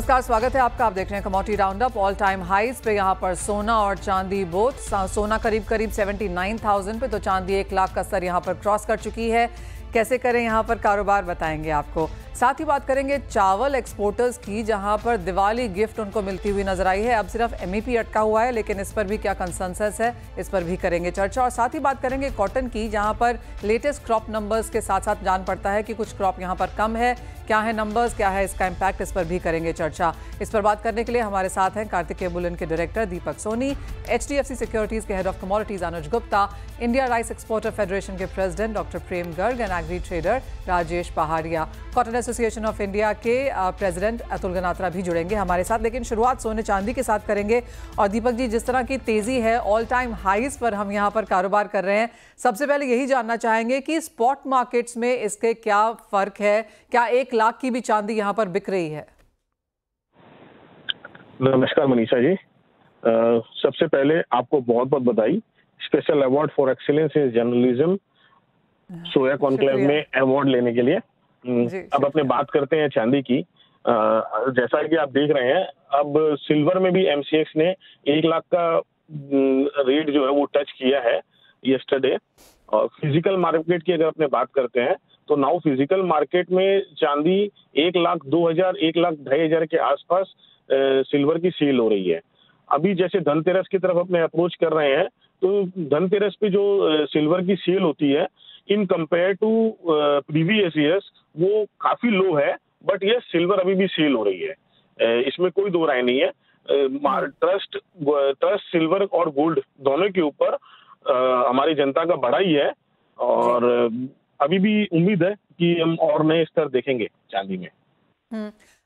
नमस्कार, स्वागत है आपका। आप देख रहे हैं commodity roundup. All time highs पे यहाँ पर सोना और चांदी बोथ। सोना करीब 79,000 पे, तो चांदी 1 लाख का स्तर यहाँ पर क्रॉस कर चुकी है। कैसे करें यहाँ पर कारोबार, बताएंगे आपको। साथ ही बात करेंगे चावल एक्सपोर्टर्स की, जहां पर दिवाली गिफ्ट उनको मिलती हुई नजर आई है। अब सिर्फ MEP अटका हुआ है, लेकिन इस पर भी क्या कंसेंसस है, इस पर भी करेंगे चर्चा। और साथ ही बात करेंगे कॉटन की, जहां पर लेटेस्ट क्रॉप नंबर्स के साथ साथ जान पड़ता है कि कुछ क्रॉप यहां पर कम है। क्या है नंबर्स, क्या है इसका इम्पैक्ट, इस पर भी करेंगे चर्चा। इस पर बात करने के लिए हमारे साथ हैं कार्तिकेय बुलेटिन के director Deepak Soni, HDFC securities के head of commodities Anuj Gupta, India rice exporter federation के president doctor Prem Garg and agri trader Rajesh Paharia, cotton association of India के प्रेसिडेंट अतुल गनात्रा भी जुड़ेंगे हमारे साथ। लेकिन शुरुआत सोने चांदी के साथ करेंगे। और दीपक जी, जिस तरह की तेजी है, ऑल टाइम हाईज पर हम यहाँ पर कारोबार कर रहे हैं। सबसे पहले यही जानना चाहेंगे कि स्पॉट मार्केट्स में इसके क्या फर्क है, क्या 1 लाख की भी चांदी यहाँ पर बिक रही है? नमस्कार मनीषा जी, सबसे पहले आपको बहुत बहुत बधाई। Special award for excellence in journalism soya conclave में अवार्ड लेने के लिए। अब अपने बात करते हैं चांदी की। जैसा कि आप देख रहे हैं, अब सिल्वर में भी MCX ने 1 लाख का रेट जो है वो टच किया है यस्टरडे। और फिजिकल मार्केट की अगर अपने बात करते हैं तो नाउ फिजिकल मार्केट में चांदी 1,02,000 1,02,500 के आसपास सिल्वर की सेल हो रही है। अभी जैसे धनतेरस की तरफ अपने अप्रोच कर रहे हैं, तो धनतेरस पे जो सिल्वर की सेल होती है in compare to previous years वो काफी लो है, बट ये सिल्वर अभी भी सेल हो रही है, इसमें कोई दो राय नहीं है। ट्रस्ट सिल्वर और गोल्ड दोनों के ऊपर हमारी जनता का बड़ा ही है, और अभी भी उम्मीद है कि हम और नए स्तर देखेंगे चांदी में।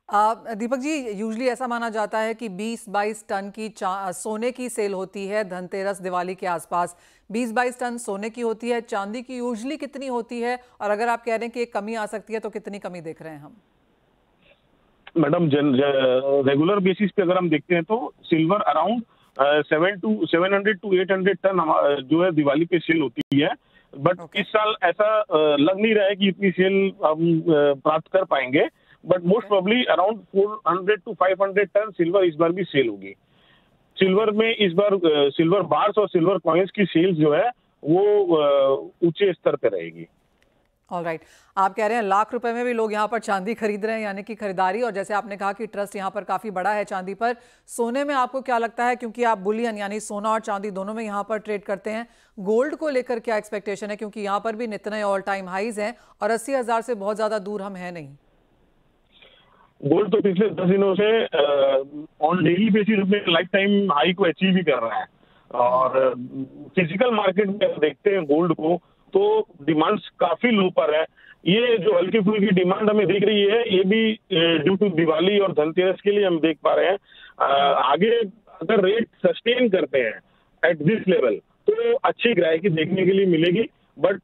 दीपक जी, यूजली ऐसा माना जाता है कि 20-22 टन की सोने की सेल होती है धनतेरस दिवाली के आसपास। 20-22 टन सोने की होती है। चांदी की यूजली कितनी होती है? और अगर आप कह रहे हैं कि एक कमी आ सकती है, तो कितनी कमी देख रहे हैं हम? मैडम, रेगुलर बेसिस पे अगर हम देखते हैं तो सिल्वर अराउंड 700 to 800 टन जो है दिवाली पे सेल होती है। बट इस साल ऐसा लग नहीं रहा है कि इतनी सेल हम प्राप्त कर पाएंगे, but most probably around 400 to 500 ton silver इस बार भी सेल होगी। सिल्वर में इस बार सिल्वर बार्स और सिल्वर कॉइन्स की सेल्स जो है वो ऊंचे स्तर पे रहेगी। ऑलराइट, आप कह रहे हैं लाख रुपए में भी लोग यहाँ पर चांदी खरीद रहे हैं, यानी कि खरीदारी। और जैसे आपने कहा कि ट्रस्ट यहाँ पर काफी बड़ा है चांदी पर। सोने में आपको क्या लगता है, क्योंकि आप बुलियन यानी सोना और चांदी दोनों में यहाँ पर ट्रेड करते हैं, गोल्ड को लेकर क्या एक्सपेक्टेशन है? क्योंकि यहाँ पर भी नित नए ऑल टाइम हाईज हैं और 80,000 से बहुत ज्यादा दूर हम है नहीं। गोल्ड तो पिछले 10 दिनों से ऑन डेली बेसिस अपने लाइफ टाइम हाई को अचीव ही कर रहा है। और फिजिकल मार्केट में देखते हैं गोल्ड को, तो डिमांड काफी लो पर है। ये जो हल्की फुल्की डिमांड हमें दिख रही है, ये भी ड्यू टू दिवाली और धनतेरस के लिए हम देख पा रहे हैं। आगे अगर रेट सस्टेन करते हैं एट दिस लेवल तो अच्छी ग्राहकी देखने के लिए मिलेगी, बट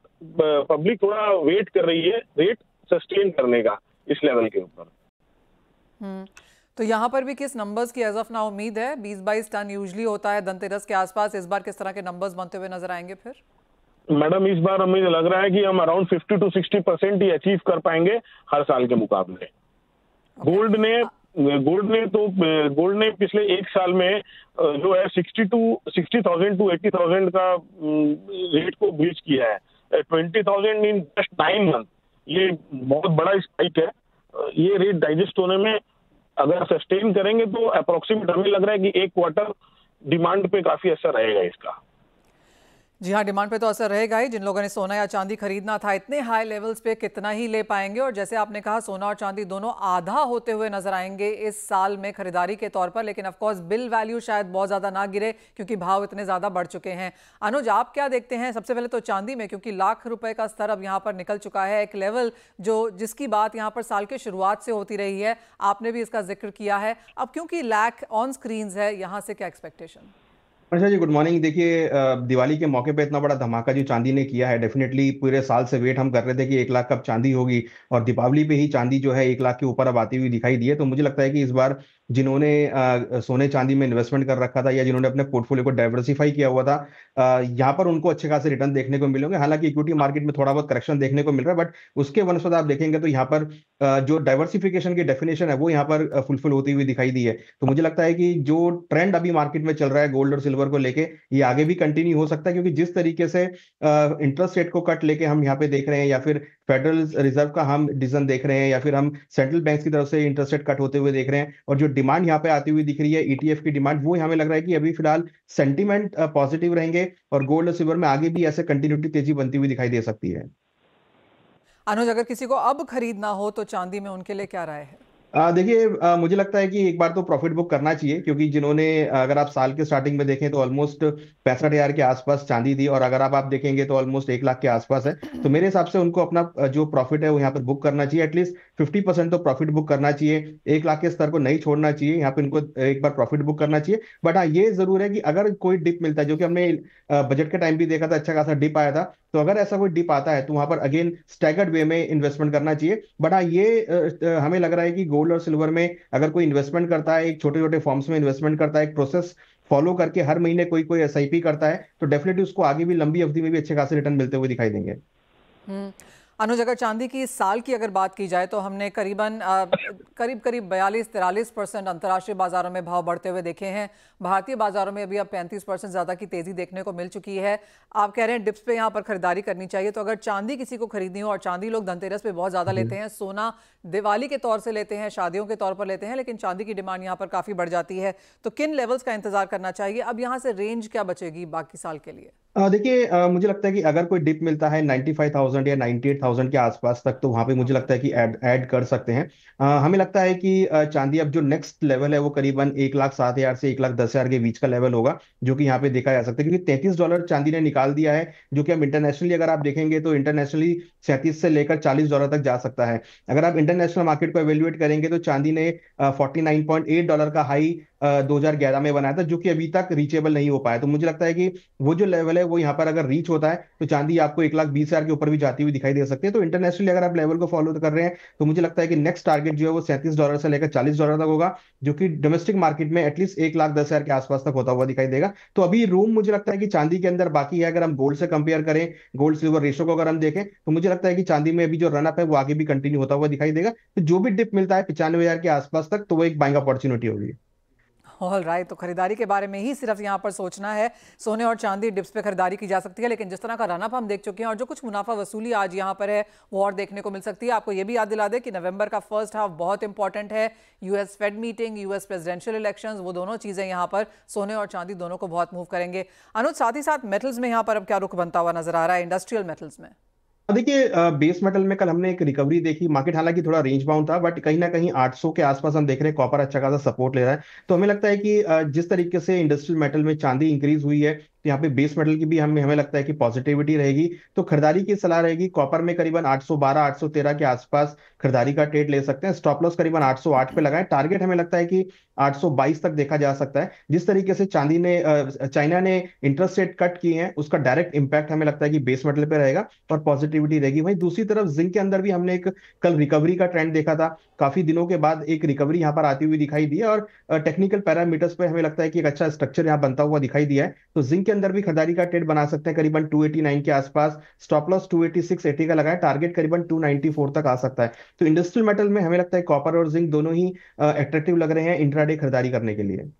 पब्लिक थोड़ा वेट कर रही है रेट सस्टेन करने का इस लेवल के ऊपर। तो यहाँ पर भी किस नंबर्स की एज ऑफ नाउ उम्मीद है? 20-22 टन यूजली होता है धनतेरस के आसपास। इस बार किस तरह के नंबर्स बनते हुए नजर आएंगे फिर? मैडम, इस बार हमें लग रहा है कि हम अराउंड 50 to 60% ही अचीव कर पाएंगे हर साल के मुकाबले। गोल्ड ने पिछले एक साल में जो है 60,000 to 80,000 का रेट को ब्रीच किया है। 20,000 इन जस्ट 9 मंथ, ये बहुत बड़ा स्पाइक है। ये रेट डाइजेस्ट होने में अगर सस्टेन करेंगे तो अप्रोक्सीमेट हमें लग रहा है कि 1 क्वार्टर डिमांड पे काफी असर रहेगा इसका। जी हाँ, डिमांड पे तो असर रहेगा ही। जिन लोगों ने सोना या चांदी खरीदना था, इतने हाई लेवल्स पे कितना ही ले पाएंगे? और जैसे आपने कहा, सोना और चांदी दोनों आधा होते हुए नजर आएंगे इस साल में खरीदारी के तौर पर। लेकिन ऑफ कोर्स बिल वैल्यू शायद बहुत ज्यादा ना गिरे, क्योंकि भाव इतने ज्यादा बढ़ चुके हैं। अनुज, आप क्या देखते हैं सबसे पहले तो चांदी में? क्योंकि लाख रुपए का स्तर अब यहाँ पर निकल चुका है, एक लेवल जिसकी बात यहाँ पर साल के शुरुआत से होती रही है। आपने भी इसका जिक्र किया है। अब क्योंकि लैक ऑन स्क्रीन है, यहाँ से क्या एक्सपेक्टेशन? अच्छा जी, गुड मॉर्निंग। देखिए, दिवाली के मौके पे इतना बड़ा धमाका जो चांदी ने किया है, डेफिनेटली पूरे साल से वेट हम कर रहे थे कि 1 लाख कब चांदी होगी, और दीपावली पे ही चांदी जो है 1 लाख के ऊपर अब आती हुई दिखाई दी है। तो मुझे लगता है कि इस बार जिन्होंने सोने चांदी में इन्वेस्टमेंट कर रखा था या जिन्होंने अपने पोर्टफोलियो को डाइवर्सिफाई किया हुआ था, यहाँ पर उनको अच्छे खासे रिटर्न देखने को मिलेंगे। हालांकि इक्विटी मार्केट में थोड़ा बहुत करेक्शन देखने को मिल रहा है, बट उसके वनस्पत आप देखेंगे तो यहाँ पर जो डाइवर्सिफिकेशन की डेफिनेशन है वो यहाँ पर फुलफिल होती हुई दिखाई दी है। तो मुझे लगता है कि जो ट्रेंड अभी मार्केट में चल रहा है गोल्ड और सिल्वर को लेके, ये आगे भी कंटिन्यू हो सकता है, क्योंकि जिस तरीके से इंटरेस्ट रेट को कट लेके हम यहाँ पे देख रहे हैं, या फिर फेडरल रिजर्व का हम डिसीजन देख रहे हैं, या फिर हम सेंट्रल बैंक की तरफ से इंटरेस्ट रेट कट होते हुए देख रहे हैं, और जो डिमांड यहाँ पे आती हुई दिख रही है ईटीएफ की डिमांड, वो हमें लग रहा है कि अभी फिलहाल सेंटीमेंट पॉजिटिव रहेंगे और गोल्ड और सिल्वर में आगे भी ऐसे कंटिन्यूटी तेजी बनती हुई दिखाई दे सकती है। अनुज, अगर किसी को अब खरीदना हो तो चांदी में उनके लिए क्या राय है? देखिए, मुझे लगता है कि एक बार तो प्रॉफिट बुक करना चाहिए, क्योंकि जिन्होंने, अगर आप साल के स्टार्टिंग में देखें तो ऑलमोस्ट 65,000 के आसपास चांदी थी, और अगर आप देखेंगे तो ऑलमोस्ट 1 लाख के आसपास है। तो मेरे हिसाब से उनको अपना जो प्रॉफिट है वो यहाँ पर बुक करना चाहिए, एटलीस्ट 50% तो प्रॉफिट बुक करना चाहिए। 1 लाख के स्तर को नहीं छोड़ना चाहिए, यहाँ पे इनको एक बार प्रॉफिट बुक करना चाहिए। बट हाँ, ये जरूर है कि अगर कोई डिप मिलता है, जो कि हमने बजट के टाइम भी देखा था, अच्छा खासा डिप आया था, तो अगर ऐसा कोई डिप आता है तो वहां पर अगेन स्टैगर्ड वे में इन्वेस्टमेंट करना चाहिए। बट हाँ, ये हमें लग रहा है कि गोल्ड और सिल्वर में अगर कोई इन्वेस्टमेंट करता है, एक छोटे छोटे फॉर्म्स में इन्वेस्टमेंट करता है, एक प्रोसेस फॉलो करके हर महीने कोई कोई एसआईपी करता है, तो डेफिनेटली उसको आगे भी लंबी अवधि में भी अच्छे खासे रिटर्न मिलते हुए दिखाई देंगे। अनुज, अगर चांदी की इस साल की अगर बात की जाए तो हमने करीब 42-43% अंतर्राष्ट्रीय बाजारों में भाव बढ़ते हुए देखे हैं। भारतीय बाजारों में अभी अब 35% ज्यादा की तेजी देखने को मिल चुकी है। आप कह रहे हैं डिप्स पे यहाँ पर खरीदारी करनी चाहिए, तो अगर चांदी किसी को खरीदनी हो, और चांदी लोग धनतेरस पे बहुत ज्यादा लेते हैं, सोना दिवाली के तौर से लेते हैं, शादियों के तौर पर लेते हैं, लेकिन चांदी की डिमांड यहाँ पर काफी बढ़ जाती है, तो किन लेवल्स का इंतजार करना चाहिए? अब यहाँ से रेंज क्या बचेगी बाकी साल के लिए? देखिए, मुझे लगता है कि अगर कोई डिप मिलता है 95,000 या 98,000 के आसपास तक, तो वहां पे मुझे लगता है कि ऐड कर सकते हैं। हमें लगता है कि चांदी अब जो नेक्स्ट लेवल है वो करीबन 1,07,000 से 1,10,000 के बीच का लेवल होगा, जो कि यहाँ पे देखा जा सकता है, क्योंकि $33 चांदी ने निकाल दिया है, जो कि हम इंटरनेशनली अगर आप देखेंगे तो इंटरनेशनली 37 से लेकर $40 तक जा सकता है। अगर आप इंटरनेशनल मार्केट को एवेल्युएट करेंगे तो चांदी ने $49.8 का हाई 2011 में बनाया था, जो कि अभी तक रीचेबल नहीं हो पाया। तो मुझे लगता है कि वो जो लेवल है वो यहाँ पर अगर रीच होता है तो चांदी आपको 1,20,000 के ऊपर भी जाती हुई दिखाई दे सकती है। तो इंटरनेशनली अगर आप लेवल को फॉलो कर रहे हैं तो मुझे लगता है कि नेक्स्ट टारगेट जो है वो $37 से लेकर $40 तक होगा, जो कि डोमेस्टिक मार्केट में एटलीस्ट 1,10,000 के आसपास तक होता हुआ दिखाई देगा। तो अभी रूम मुझे लगता है कि चांदी के अंदर बाकी है। अगर हम गोल्ड से कंपेयर करें, गोल्ड सिल्वर रेशो को अगर हम देखें, तो मुझे लगता है कि चांदी में अभी जो रनअप है वो आगे भी कंटिन्यू होता हुआ दिखाई देगा। तो जो भी डिप मिलता है 95,000 के आसपास तक, तो वो एक बाइंग अपॉर्चुनिटी होगी। ऑल राइट, तो खरीदारी के बारे में ही सिर्फ यहाँ पर सोचना है। सोने और चांदी डिप्स पे खरीदारी की जा सकती है, लेकिन जिस तरह का रनअप हम देख चुके हैं और जो कुछ मुनाफा वसूली आज यहाँ पर है वो और देखने को मिल सकती है। आपको ये भी याद दिला दें कि नवंबर का फर्स्ट हाफ बहुत इंपॉर्टेंट है। US Fed meeting, US presidential elections, वो दोनों चीजें यहाँ पर सोने और चांदी दोनों को बहुत मूव करेंगे। अनुज, साथ ही साथ मेटल्स में यहाँ पर अब क्या रुख बनता हुआ नजर आ रहा है, इंडस्ट्रियल मेटल्स में? देखिए, बेस मेटल में कल हमने एक रिकवरी देखी। मार्केट हालांकि थोड़ा रेंज बाउंड था, बट कहीं ना कहीं 800 के आसपास हम देख रहे हैं कॉपर अच्छा खासा सपोर्ट ले रहा है। तो हमें लगता है कि जिस तरीके से इंडस्ट्रियल मेटल में चांदी इंक्रीज हुई है, तो यहाँ पे बेस मेटल की भी हमें लगता है कि पॉजिटिविटी रहेगी। तो खरीदारी की सलाह रहेगी। कॉपर में करीबन 812-813 के आसपास खरीदारी का ट्रेड ले सकते हैं। स्टॉप लॉस करीबन 808 पे लगाएं। टारगेट हमें लगता है कि 822 तक देखा जा सकता है। जिस तरीके से चाइना ने इंटरेस्ट रेट कट किए हैं, उसका डायरेक्ट इंपैक्ट हमें लगता है कि बेस मेटल पे रहेगा और पॉजिटिविटी रहेगी। वहीं दूसरी तरफ जिंक के अंदर भी हमने एक कल रिकवरी का ट्रेंड देखा था। काफी दिनों के बाद एक रिकवरी यहाँ पर आती हुई दिखाई दी है, और टेक्निकल पैरामीटर्स पे हमें लगता है कि एक अच्छा स्ट्रक्चर यहाँ बनता हुआ दिखाई दिया है। तो जिंक के अंदर भी खरीदारी का ट्रेड बना सकते हैं करीबन 289 के आसपास। स्टॉप लॉस 286.80 का लगाए। टारगेट करीबन 294 तक आ सकता है। तो इंडस्ट्रियल मेटल में हमें लगता है कॉपर और जिंक दोनों ही अट्रैक्टिव लग रहे हैं इंट्राडे खरीदारी करने के लिए।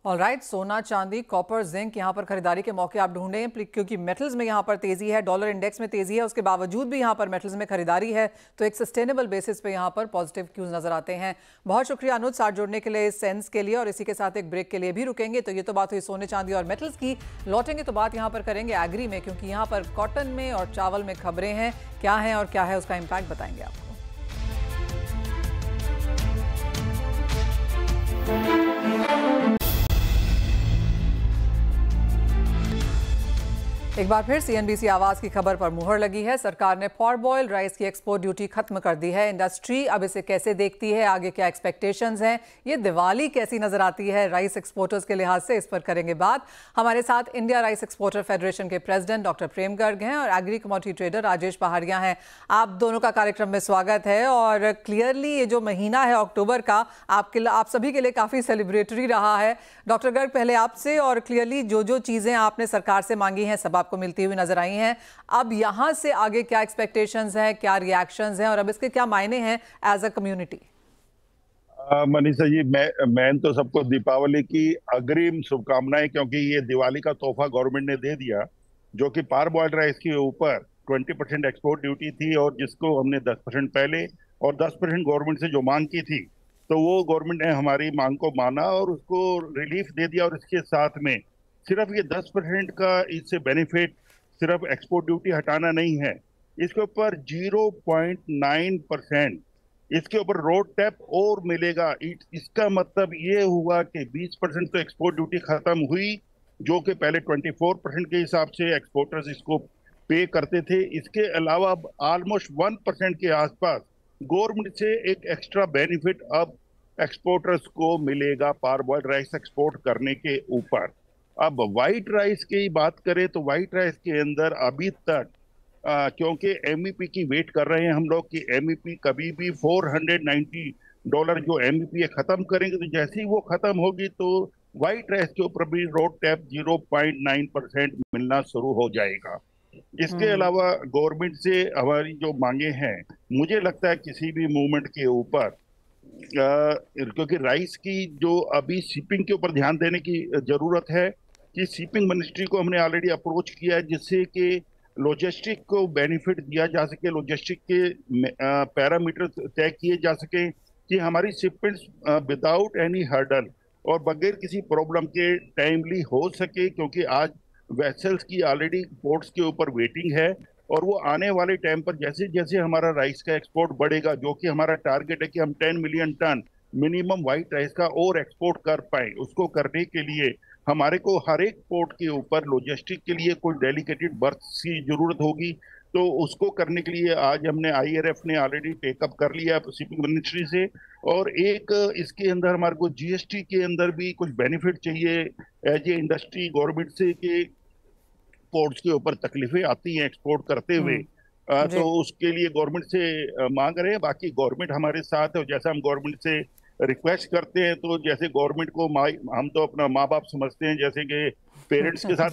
ऑलराइट, सोना, चांदी, कॉपर, जिंक, यहाँ पर खरीदारी के मौके आप ढूंढें, क्योंकि मेटल्स में यहाँ पर तेजी है, डॉलर इंडेक्स में तेजी है, उसके बावजूद भी यहाँ पर मेटल्स में खरीदारी है, तो एक सस्टेनेबल बेसिस पे यहाँ पर पॉजिटिव क्यूज नजर आते हैं। बहुत शुक्रिया अनुज साथ जोड़ने के लिए, इस सेंस के लिए, और इसी के साथ एक ब्रेक के लिए भी रुकेंगे। तो ये तो बात हुई सोने, चांदी और मेटल्स की। लौटेंगे तो बात यहाँ पर करेंगे एग्री में, क्योंकि यहाँ पर कॉटन में और चावल में खबरें हैं। क्या है और क्या है उसका इम्पैक्ट बताएंगे आपको। एक बार फिर सीएनबीसी आवाज की खबर पर मुहर लगी है। सरकार ने पारबॉइल राइस की एक्सपोर्ट ड्यूटी खत्म कर दी है। इंडस्ट्री अब इसे कैसे देखती है, आगे क्या एक्सपेक्टेशंस हैं, ये दिवाली कैसी नजर आती है राइस एक्सपोर्टर्स के लिहाज से, इस पर करेंगे बात। हमारे साथ इंडिया राइस एक्सपोर्टर फेडरेशन के प्रेसिडेंट डॉक्टर प्रेम गर्ग हैं और एग्री कमोडिटी ट्रेडर राजेश पहाड़िया हैं। आप दोनों का कार्यक्रम में स्वागत है। और क्लियरली ये जो महीना है अक्टूबर का आप सभी के लिए काफी सेलिब्रेटरी रहा है। डॉक्टर गर्ग, पहले आपसे, और क्लियरली जो चीजें आपने सरकार से मांगी हैं सब आपको मिलती हुई नजर आई हैं। अब यहां से आगे क्या एक्सपेक्टेशंस हैं, क्या रिएक्शंस हैं और अब इसके क्या मायने हैं as a community? Manisha ji, मैं तो सबको दीपावली की अग्रिम शुभकामनाएं, क्योंकि ये दिवाली का तोहफा गवर्नमेंट ने दे दिया, जो कि पारबॉइल्ड राइस के ऊपर 20% एक्सपोर्ट ड्यूटी थी और जिसको हमने 10% पहले और 10% गवर्नमेंट से जो मांग की थी, तो वो गवर्नमेंट ने हमारी मांग को माना और उसको रिलीफ दे दिया। और इसके साथ में सिर्फ ये 10% का इससे बेनिफिट सिर्फ एक्सपोर्ट ड्यूटी हटाना नहीं है, इसके ऊपर 0.9% इसके ऊपर रोड टैप और मिलेगा। इसका मतलब ये हुआ कि 20% तो एक्सपोर्ट ड्यूटी खत्म हुई, जो कि पहले 24% के हिसाब से एक्सपोर्टर्स इसको पे करते थे। इसके अलावा ऑलमोस्ट 1% के आसपास गवर्नमेंट से एक एक्स्ट्रा बेनिफिट अब एक्सपोर्टर्स को मिलेगा पारबॉइल्ड राइस एक्सपोर्ट करने के ऊपर। अब व्हाइट राइस की बात करें तो व्हाइट राइस के अंदर अभी तक क्योंकि एमईपी की वेट कर रहे हैं हम लोग कि एमईपी कभी भी $490 जो एमईपी खत्म करेंगे, तो जैसे ही वो खत्म होगी तो व्हाइट राइस के ऊपर भी रोड टैप 0.9% मिलना शुरू हो जाएगा। इसके अलावा गवर्नमेंट से हमारी जो मांगे हैं, मुझे लगता है किसी भी मूवमेंट के ऊपर क्योंकि राइस की जो अभी शिपिंग के ऊपर ध्यान देने की जरूरत है कि शिपिंग मिनिस्ट्री को हमने ऑलरेडी अप्रोच किया है, जिससे कि लॉजिस्टिक को बेनिफिट दिया जा सके, लॉजिस्टिक के पैरामीटर तय किए जा सके कि हमारी शिपमेंट्स विदाउट एनी हर्डल और बगैर किसी प्रॉब्लम के टाइमली हो सके, क्योंकि आज वेसल्स की ऑलरेडी पोर्ट्स के ऊपर वेटिंग है और वो आने वाले टाइम पर जैसे जैसे हमारा राइस का एक्सपोर्ट बढ़ेगा, जो कि हमारा टारगेट है कि हम 10 million ton minimum white rice का और एक्सपोर्ट कर पाए, उसको करने के लिए हमारे को हर एक पोर्ट के ऊपर लॉजिस्टिक के लिए कोई डेडिकेटेड बर्थ की जरूरत होगी। तो उसको करने के लिए आज हमने IRF ने ऑलरेडी टेकअप कर लिया शिपिंग मिनिस्ट्री से, और एक इसके अंदर हमारे को GST के अंदर भी कुछ बेनिफिट चाहिए एज ए इंडस्ट्री गवर्नमेंट से कि पोर्ट्स के ऊपर तकलीफें आती हैं एक्सपोर्ट करते हुए, तो उसके लिए गवर्नमेंट से मांग रहे हैं। बाकी गवर्नमेंट हमारे साथ है, जैसा हम गवर्नमेंट से रिक्वेस्ट करते हैं, तो जैसे गवर्नमेंट को हम तो अपना माँ बाप समझते हैं, जैसे कि पेरेंट्स के साथ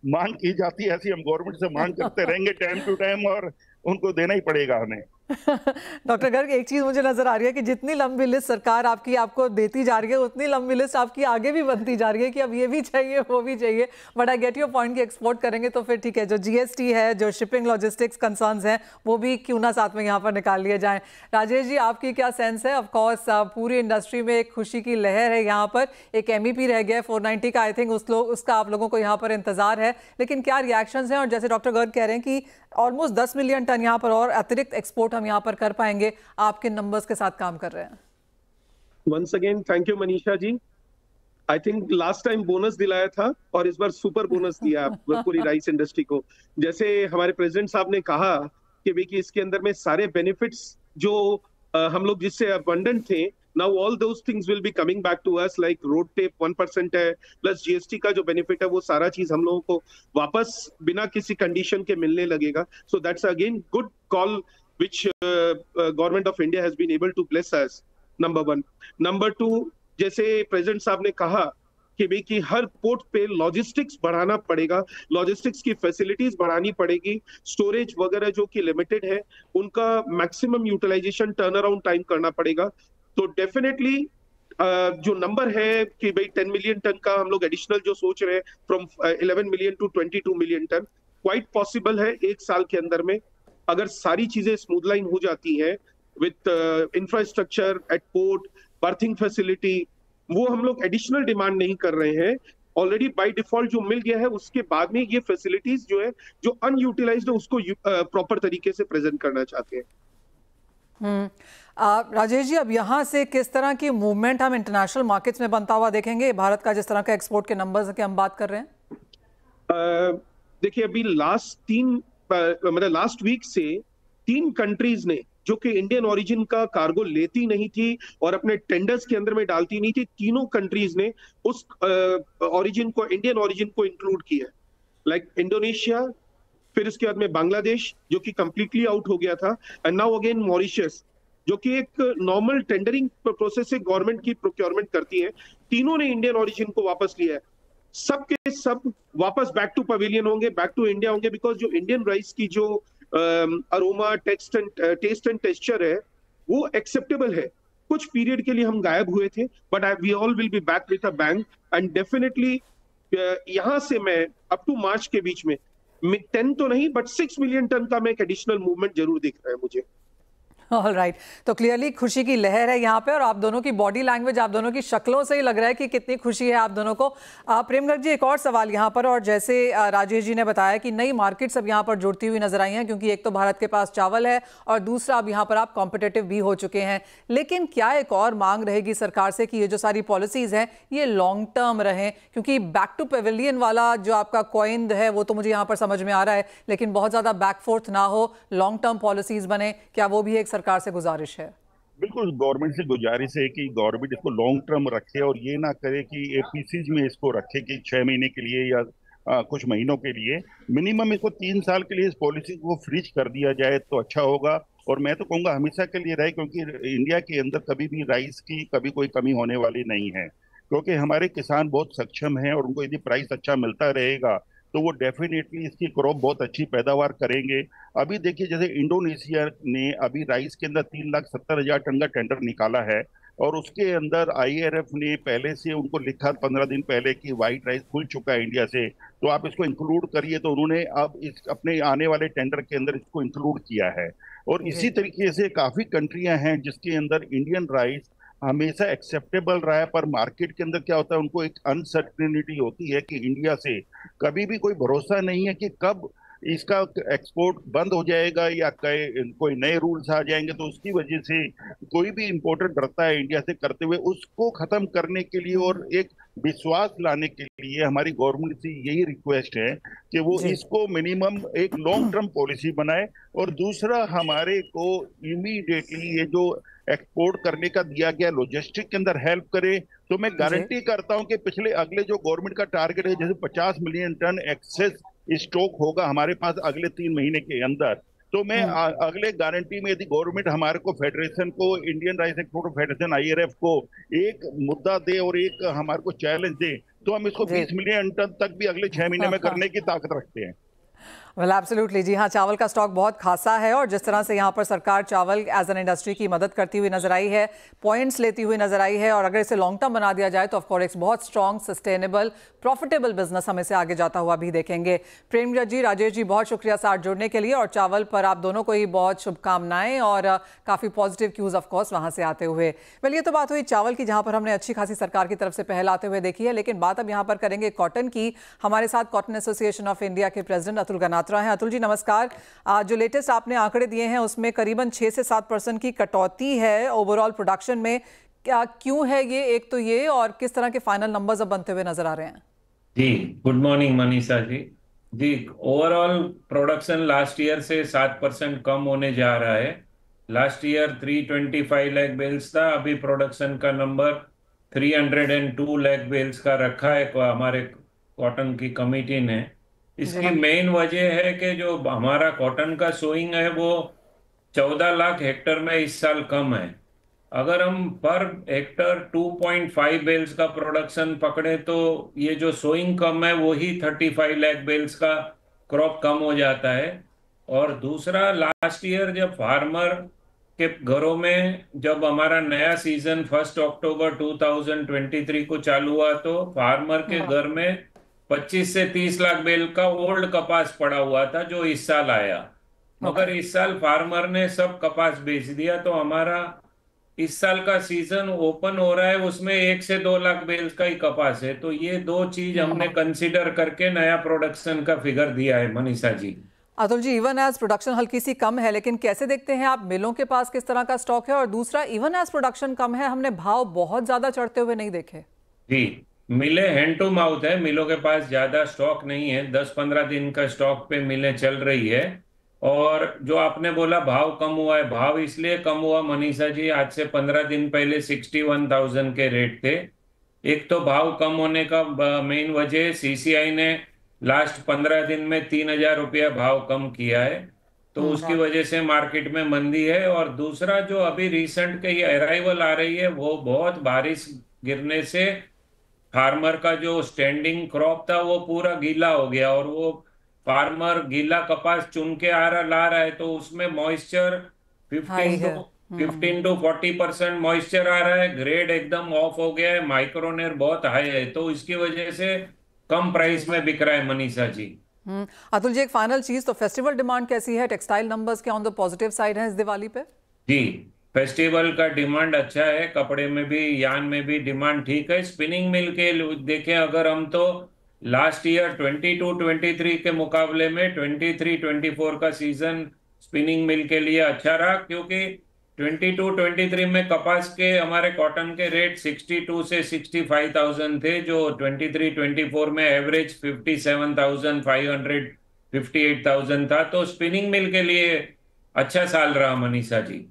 मांग की जाती है, ऐसी हम गवर्नमेंट से मांग करते रहेंगे टाइम टू टाइम, और उनको देना ही पड़ेगा हमें। डॉक्टर गर्ग, एक चीज मुझे नजर आ रही है कि जितनी लंबी लिस्ट सरकार आपको देती जा रही है, उतनी लंबी लिस्ट आपकी आगे भी बनती जा रही है कि अब ये भी चाहिए वो भी चाहिए। But I get your point कि एक्सपोर्ट करेंगे तो फिर ठीक है, जो GST है, जो शिपिंग लॉजिस्टिक्स कंसर्न्स हैं, वो भी क्यों ना साथ में यहाँ पर निकाल लिए जाएं। राजेश जी, आपकी क्या सेंस है? ऑफकोर्स पूरी इंडस्ट्री में एक खुशी की लहर है। यहाँ पर एक MEP रह गया 490 का, आई थिंक उसका आप लोगों को यहाँ पर इंतजार है, लेकिन क्या रिएक्शंस हैं? और जैसे डॉक्टर गर्ग कह रहे हैं कि ऑलमोस्ट 10 मिलियन टन यहाँ पर और अतिरिक्त एक्सपोर्ट हम यहाँ पर कर पाएंगे, आपके नंबर्स के साथ काम कर रहे हैं। Once again thank you Manisha ji. I think last time bonus दिलाया था और इस बार सुपर बोनस दिया पूरी राइस इंडस्ट्री को। जैसे हमारे प्रेसिडेंट साहब ने कहा कि भाई कि इसके अंदर में सारे बेनिफिट्स जो हम लोग जिससे अबंडेंट थे, now all those things will be coming back to us, like road tape 1% है प्लस GST का जो बेनिफिट है, वो सारा चीज हम लोगों को वापस बिना किसी कंडीशन के मिलने लगेगा। So that's again good call which government of India has been able to bless us, number one. Number two, जैसे प्रेसिडेंट साहब ने कहा कि भाई कि हर पोर्ट पे लॉजिस्टिक्स बढ़ाना पड़ेगा, लॉजिस्टिक्स की फैसिलिटीज बढ़ानी पड़ेगी, स्टोरेज वगैरह जो कि लिमिटेड है उनका maximum utilization turn around time करना पड़ेगा। तो डेफिनेटली जो नंबर है कि भाई 10 मिलियन टन का हम लोग एडिशनल जो सोच रहे हैं from 11 million to 22 million ton, quite possible है एक साल के अंदर में, अगर सारी चीजें स्मूथ लाइन हो जाती हैं with infrastructure at port, berthing facility, वो हम लोग एडिशनल डिमांड नहीं कर रहे हैं। ऑलरेडी बाय डिफॉल्ट जो मिल गया है, उसके बाद में ये फैसिलिटीज जो है जो अनयूटिलाइज्ड है उसको प्रॉपर तरीके से प्रेजेंट करना चाहते हैं। राजेश जी, अब यहाँ से किस तरह की मूवमेंट हम इंटरनेशनल मार्केट्स में बनता हुआ देखेंगे? भारत का जिस तरह का एक्सपोर्ट के नंबर्स की हम बात कर रहे हैं, देखिए अभी लास्ट वीक से 3 कंट्रीज ने जो कि इंडियन ओरिजिन का कार्गो लेती नहीं थी और अपने टेंडर्स के अंदर में डालती नहीं थी, तीनों कंट्रीज ने उस इंडियन ओरिजिन को इंक्लूड किया है। लाइक इंडोनेशिया, फिर उसके बाद में बांग्लादेश जो कि कंप्लीटली आउट हो गया था, एंड नाउ अगेन मॉरिशस जो कि एक नॉर्मल टेंडरिंग प्रोसेस से गवर्नमेंट की प्रोक्योरमेंट करती है। तीनों ने इंडियन ओरिजिन को वापस लिया है। सब के सब वापस बैक टू पवेलियन होंगे, बैक टू इंडिया होंगे, बिकॉज जो इंडियन राइस की जो अरोमा, टेस्ट एंड टेक्सचर है वो एक्सेप्टेबल है। कुछ पीरियड के लिए हम गायब हुए थे, but we all will be back with a bang, and definitely यहां से मैं अप टू मार्च के बीच में 10 तो नहीं बट 6 मिलियन टन का मैं एक एडिशनल मूवमेंट जरूर दिख रहा है मुझे। ऑल राइट, तो क्लियरली खुशी की लहर है यहाँ पे, और आप दोनों की बॉडी लैंग्वेज, आप दोनों की शक्लों से ही लग रहा है कि कितनी खुशी है आप दोनों को। प्रेम गर्ग जी, एक और सवाल यहाँ पर, और जैसे राजेश जी ने बताया कि नई मार्केट्स अब यहाँ पर जुड़ती हुई नजर आई हैं, क्योंकि एक तो भारत के पास चावल है और दूसरा अब यहाँ पर आप कॉम्पिटिटिव भी हो चुके हैं। लेकिन क्या एक और मांग रहेगी सरकार से कि ये जो सारी पॉलिसीज हैं ये लॉन्ग टर्म रहें, क्योंकि बैक टू पेविलियन वाला जो आपका कॉइन है वो तो मुझे यहाँ पर समझ में आ रहा है, लेकिन बहुत ज्यादा बैक फोर्थ ना हो, लॉन्ग टर्म पॉलिसीज बने, क्या वो भी एक सरकार से गुजारिश है? बिल्कुल, गवर्नमेंट से गुजारिश है कि गवर्नमेंट इसको लॉन्ग टर्म रखे और ये ना करे कि एपीसीज में इसको रखे कि 6 महीने के लिए या कुछ महीनों के लिए। मिनिमम इसको 3 साल के लिए इस पॉलिसी को फ्रीज कर दिया जाए तो अच्छा होगा। और मैं तो कहूँगा हमेशा के लिए रहे, क्योंकि इंडिया के अंदर कभी भी राइस की कभी कोई कमी होने वाली नहीं है, क्योंकि हमारे किसान बहुत सक्षम हैं और उनको यदि प्राइस अच्छा मिलता रहेगा तो वो डेफिनेटली इसकी क्रॉप बहुत अच्छी पैदावार करेंगे। अभी देखिए, जैसे इंडोनेशिया ने अभी राइस के अंदर 3,70,000 टन का टेंडर निकाला है, और उसके अंदर आईआरएफ ने पहले से उनको लिखा 15 दिन पहले कि व्हाइट राइस खुल चुका है इंडिया से, तो आप इसको इंक्लूड करिए। तो उन्होंने अब इस अपने आने वाले टेंडर के अंदर इसको इंक्लूड किया है। और इसी तरीके से काफी कंट्रियां हैं जिसके अंदर इंडियन राइस हमेशा एक्सेप्टेबल रहा है, पर मार्केट के अंदर क्या होता है, उनको एक अनसर्टेनिटी होती है कि इंडिया से कभी भी कोई भरोसा नहीं है कि कब इसका एक्सपोर्ट बंद हो जाएगा या कोई नए रूल्स आ जाएंगे। तो उसकी वजह से कोई भी इंपोर्टर डरता है इंडिया से करते हुए। उसको खत्म करने के लिए और एक विश्वास लाने के लिए हमारी गवर्नमेंट से यही रिक्वेस्ट है कि वो इसको मिनिमम एक लॉन्ग टर्म पॉलिसी बनाए, और दूसरा हमारे को इमीडिएटली ये जो एक्सपोर्ट करने का दिया गया लॉजिस्टिक के अंदर हेल्प करे। तो मैं गारंटी करता हूं कि अगले जो गवर्नमेंट का टारगेट है, जैसे 50 मिलियन टन एक्सेस स्टॉक होगा हमारे पास अगले 3 महीने के अंदर, तो मैं अगले गारंटी में यदि गवर्नमेंट हमारे को फेडरेशन को, Indian rice exporter federation IRF को एक मुद्दा दे और एक हमारे को चैलेंज दे, तो हम इसको 20 मिलियन टन तक भी अगले 6 महीने में करने की ताकत रखते हैं। वेल एब्सोल्युटली जी हाँ, चावल का स्टॉक बहुत खासा है, और जिस तरह से यहाँ पर सरकार चावल एज एन इंडस्ट्री की मदद करती हुई नजर आई है, पॉइंट्स लेती हुई नजर आई है, और अगर इसे लॉन्ग टर्म बना दिया जाए तो ऑफकोर्स एक बहुत स्ट्रॉन्ग, सस्टेनेबल, प्रॉफिटेबल बिजनेस हम इसे आगे जाता हुआ भी देखेंगे। प्रेम जी, राजेश जी, बहुत शुक्रिया साथ जुड़ने के लिए, और चावल पर आप दोनों को ही बहुत शुभकामनाएं और काफ़ी पॉजिटिव क्यूज ऑफकोर्स वहाँ से आते हुए। वेल, ये तो बात हुई चावल की, जहाँ पर हमने अच्छी खासी सरकार की तरफ से पहल आते हुए देखी है, लेकिन बात अब यहाँ पर करेंगे कॉटन की। हमारे साथ कॉटन एसोसिएशन ऑफ इंडिया के प्रेसिडेंट अतुल गनात्रा हैं। अतुल जी नमस्कार। जो लेटेस्ट आपने आंकड़े दिए हैं उसमें करीबन 6 से 7% की कटौती है ओवरऑल प्रोडक्शन में, क्या क्यों है ये, एक तो ये, और किस तरह के फाइनल नंबर्स अब बनते हुए नजर आ रहे हैं? जी, गुड मॉर्निंग मनीषा जी। जी, ओवरऑल प्रोडक्शन लास्ट ईयर से 7% कम होने जा रहा है। लास्ट ईयर 325 लाख बेल्स था, अभी प्रोडक्शन का नंबर 302 लाख बेल्स का रखा है हमारे कॉटन की कमेटी ने। इसकी मेन वजह है कि जो हमारा कॉटन का सोइंग है वो 14 लाख हेक्टर में इस साल कम है। अगर हम पर हेक्टर 2.5 बेल्स का प्रोडक्शन पकड़े तो ये जो सोइंग कम है वही 35 लाख बेल्स का क्रॉप कम हो जाता है। और दूसरा, लास्ट ईयर जब फार्मर के घरों में जब हमारा नया सीजन 1 अक्टूबर 2023 को चालू हुआ तो फार्मर के घर में 25 से 30 लाख बेल का ओल्ड कपास पड़ा हुआ था जो इस साल आया, मगर इस साल फार्मर ने सब कपास बेच दिया। तो हमारा इस साल का सीजन ओपन हो रहा है उसमें 1 से 2 लाख बेल्स का ही कपास है। तो ये दो चीज हमने कंसीडर करके नया प्रोडक्शन का फिगर दिया है Manisha ji. Atul ji, even as production हल्की सी कम है, लेकिन कैसे देखते हैं आप मिलों के पास किस तरह का स्टॉक है? और दूसरा, इवन एज प्रोडक्शन कम है, हमने भाव बहुत ज्यादा चढ़ते हुए नहीं देखे। जी, मिले हैंड टू माउथ है, मिलों के पास ज्यादा स्टॉक नहीं है, 10-15 दिन का स्टॉक पे मिलें चल रही है। और जो आपने बोला भाव कम हुआ है, भाव इसलिए कम हुआ मनीषा जी, आज से 15 दिन पहले 61,000 के रेट थे। एक तो भाव कम होने का मेन वजह सीसीआई ने लास्ट 15 दिन में 3,000 रुपया भाव कम किया है, तो उसकी वजह से मार्केट में मंदी है। और दूसरा जो अभी रिसेंट के ये अराइवल आ रही है, वो बहुत बारिश गिरने से फार्मर का जो स्टैंडिंग क्रॉप था वो पूरा गीला हो गया, और वो फार्मर गीला कपास चुन के ला रहा है, तो उसमें मॉइस्चर 15 to 40% मॉइस्चर आ रहा है, ग्रेड एकदम ऑफ हो गया है, माइक्रोनेर बहुत हाई है, तो इसकी वजह से कम प्राइस में बिक रहा है मनीषा जी। अतुल जी, एक फाइनल चीज, तो फेस्टिवल डिमांड कैसी है? टेक्सटाइल नंबर्स के ऑन द पॉजिटिव साइड है इस दिवाली पे? जी, फेस्टिवल का डिमांड अच्छा है, कपड़े में भी यान में भी डिमांड ठीक है। स्पिनिंग मिल के देखें अगर हम, तो लास्ट ईयर 22-23 के मुकाबले में 23-24 का सीजन स्पिनिंग मिल के लिए अच्छा रहा, क्योंकि 22-23 में कपास के हमारे कॉटन के रेट 62 से 65,000 थे, जो 23-24 में एवरेज 57,500 58,000 था। तो स्पिनिंग मिल के लिए अच्छा साल रहा मनीषा जी।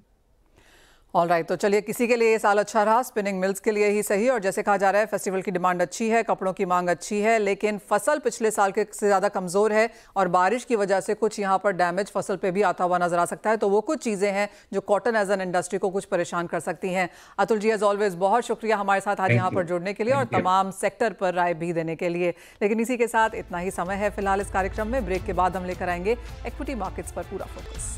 ऑल राइट, तो चलिए, किसी के लिए ये साल अच्छा रहा, स्पिनिंग मिल्स के लिए ही सही। और जैसे कहा जा रहा है, फेस्टिवल की डिमांड अच्छी है, कपड़ों की मांग अच्छी है, लेकिन फसल पिछले साल के से ज़्यादा कमज़ोर है और बारिश की वजह से कुछ यहाँ पर डैमेज फसल पे भी आता हुआ नजर आ सकता है। तो वो कुछ चीज़ें हैं जो कॉटन एज एन इंडस्ट्री को कुछ परेशान कर सकती हैं। अतुल जी, एज ऑलवेज बहुत शुक्रिया हमारे साथ आज यहाँ पर जुड़ने के लिए और तमाम सेक्टर पर राय भी देने के लिए। लेकिन इसी के साथ इतना ही समय है फिलहाल इस कार्यक्रम में। ब्रेक के बाद हम लेकर आएंगे इक्विटी मार्केट्स पर पूरा फोकस।